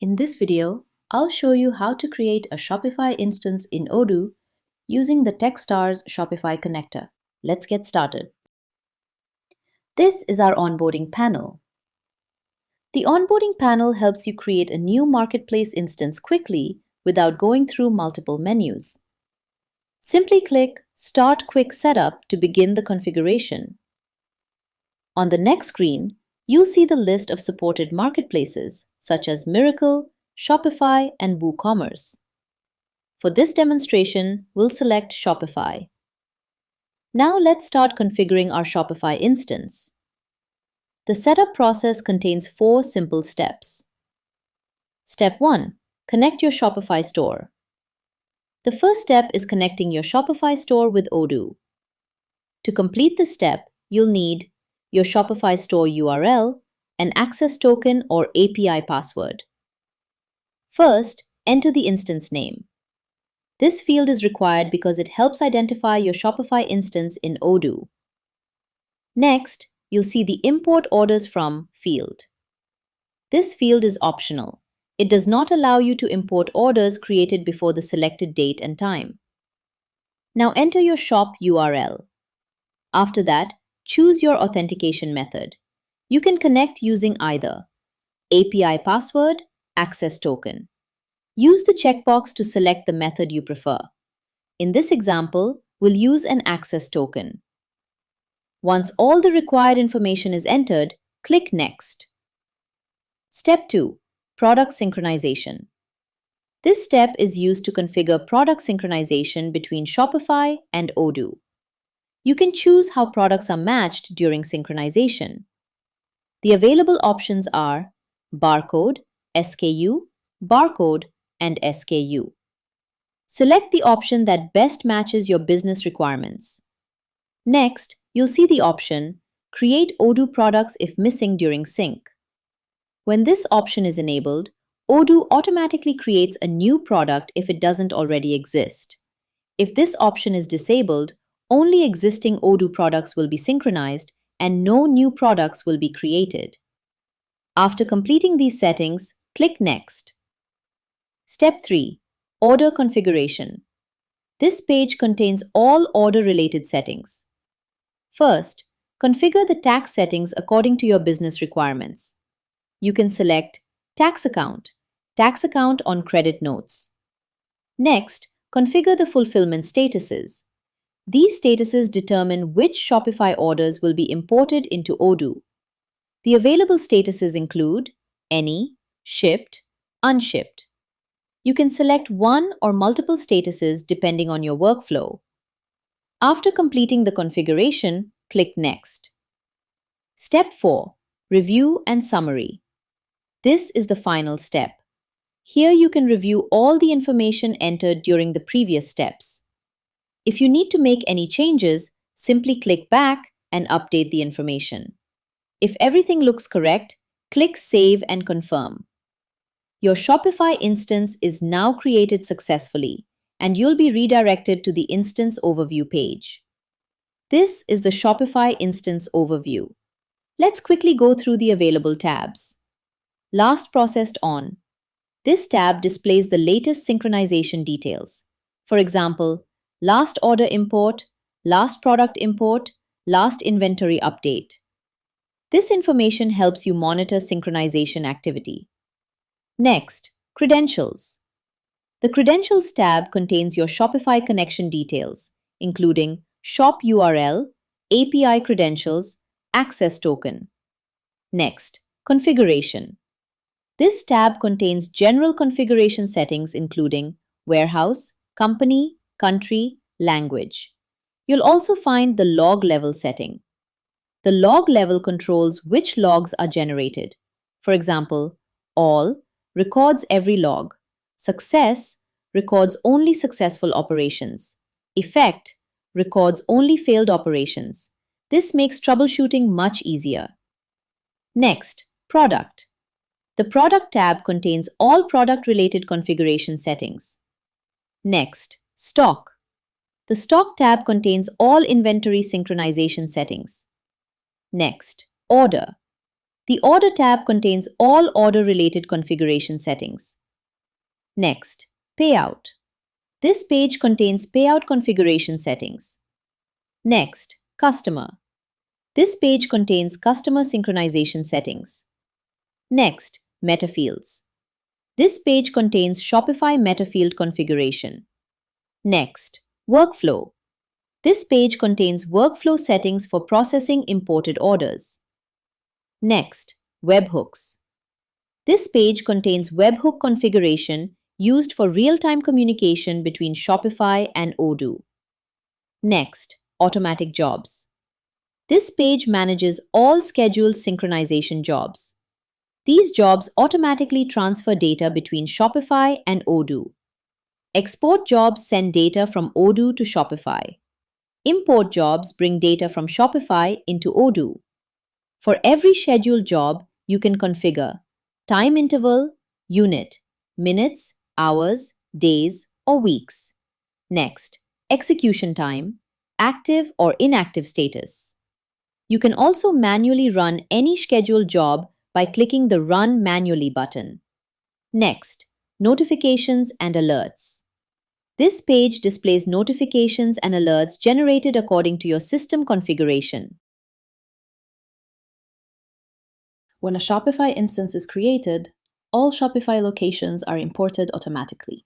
In this video, I'll show you how to create a Shopify instance in Odoo using the TeqStars Shopify Connector. Let's get started. This is our onboarding panel. The onboarding panel helps you create a new marketplace instance quickly without going through multiple menus. Simply click Start Quick Setup to begin the configuration. On the next screen, you'll see the list of supported marketplaces such as Miracle, Shopify, and WooCommerce. For this demonstration, we'll select Shopify. Now let's start configuring our Shopify instance. The setup process contains 4 simple steps. Step 1. Connect your Shopify store. The first step is connecting your Shopify store with Odoo. To complete this step, you'll need your Shopify store URL, an access token or API password. First, enter the instance name. This field is required because it helps identify your Shopify instance in Odoo. Next, you'll see the Import Orders From field. This field is optional. It does not allow you to import orders created before the selected date and time. Now enter your shop URL. After that, choose your authentication method. You can connect using either API password, access token. Use the checkbox to select the method you prefer. In this example, we'll use an access token. Once all the required information is entered, click Next. Step 2. Product Synchronization. This step is used to configure product synchronization between Shopify and Odoo. You can choose how products are matched during synchronization. The available options are barcode, SKU, barcode, and SKU. Select the option that best matches your business requirements. Next, you'll see the option Create Odoo products if missing during sync. When this option is enabled, Odoo automatically creates a new product if it doesn't already exist. If this option is disabled, only existing Odoo products will be synchronized and no new products will be created. After completing these settings, click Next. Step 3. Order Configuration. This page contains all order-related settings. First, configure the tax settings according to your business requirements. You can select Tax Account on credit notes. Next, configure the fulfillment statuses. These statuses determine which Shopify orders will be imported into Odoo. The available statuses include Any, Shipped, Unshipped. You can select one or multiple statuses depending on your workflow. After completing the configuration, click Next. Step 4. Review and Summary. This is the final step. Here you can review all the information entered during the previous steps. If you need to make any changes, simply click back and update the information. If everything looks correct, click Save and Confirm. Your Shopify instance is now created successfully, and you'll be redirected to the Instance Overview page. This is the Shopify Instance Overview. Let's quickly go through the available tabs. Last Processed On. This tab displays the latest synchronization details. For example, last order import, last product import, last inventory update. This information helps you monitor synchronization activity. Next, Credentials. The Credentials tab contains your Shopify connection details, including shop URL, API credentials, access token. Next, Configuration. This tab contains general configuration settings including warehouse, company, country, language. You'll also find the log level setting. The log level controls which logs are generated. For example, All records every log. Success records only successful operations. Effect records only failed operations. This makes troubleshooting much easier. Next, Product. The Product tab contains all product-related configuration settings. Next, Stock. The Stock tab contains all inventory synchronization settings. Next, Order. The Order tab contains all order-related configuration settings. Next, Payout. This page contains payout configuration settings. Next, Customer. This page contains customer synchronization settings. Next, Meta Fields. This page contains Shopify Meta Field configuration. Next, Workflow. This page contains workflow settings for processing imported orders. Next, Webhooks. This page contains webhook configuration used for real-time communication between Shopify and Odoo. Next, Automatic Jobs. This page manages all scheduled synchronization jobs. These jobs automatically transfer data between Shopify and Odoo. Export jobs send data from Odoo to Shopify. Import jobs bring data from Shopify into Odoo. For every scheduled job, you can configure time interval, unit, minutes, hours, days, or weeks. Next, execution time, active or inactive status. You can also manually run any scheduled job by clicking the Run Manually button. Next, notifications and alerts. This page displays notifications and alerts generated according to your system configuration. When a Shopify instance is created, all Shopify locations are imported automatically.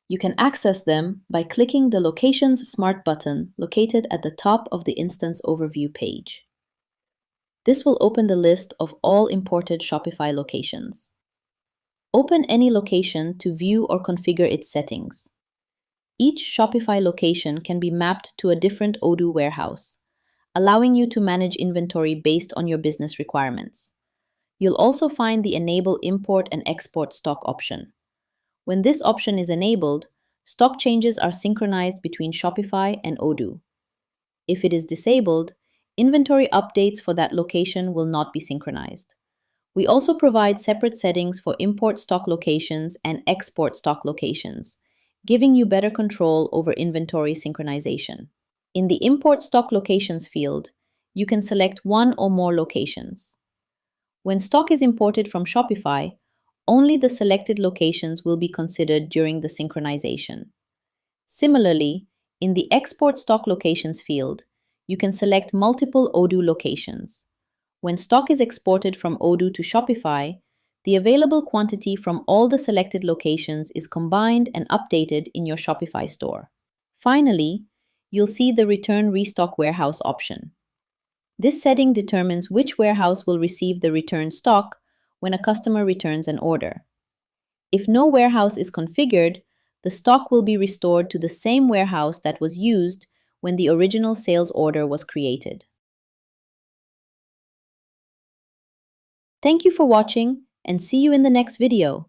You can access them by clicking the Locations Smart button located at the top of the instance overview page. This will open the list of all imported Shopify locations. Open any location to view or configure its settings. Each Shopify location can be mapped to a different Odoo warehouse, allowing you to manage inventory based on your business requirements. You'll also find the Enable Import and Export Stock option. When this option is enabled, stock changes are synchronized between Shopify and Odoo. If it is disabled, inventory updates for that location will not be synchronized. We also provide separate settings for import stock locations and export stock locations, giving you better control over inventory synchronization. In the Import Stock Locations field, you can select one or more locations. When stock is imported from Shopify, only the selected locations will be considered during the synchronization. Similarly, in the Export Stock Locations field, you can select multiple Odoo locations. When stock is exported from Odoo to Shopify, the available quantity from all the selected locations is combined and updated in your Shopify store. Finally, you'll see the Return Restock Warehouse option. This setting determines which warehouse will receive the returned stock when a customer returns an order. If no warehouse is configured, the stock will be restored to the same warehouse that was used when the original sales order was created. Thank you for watching, and see you in the next video.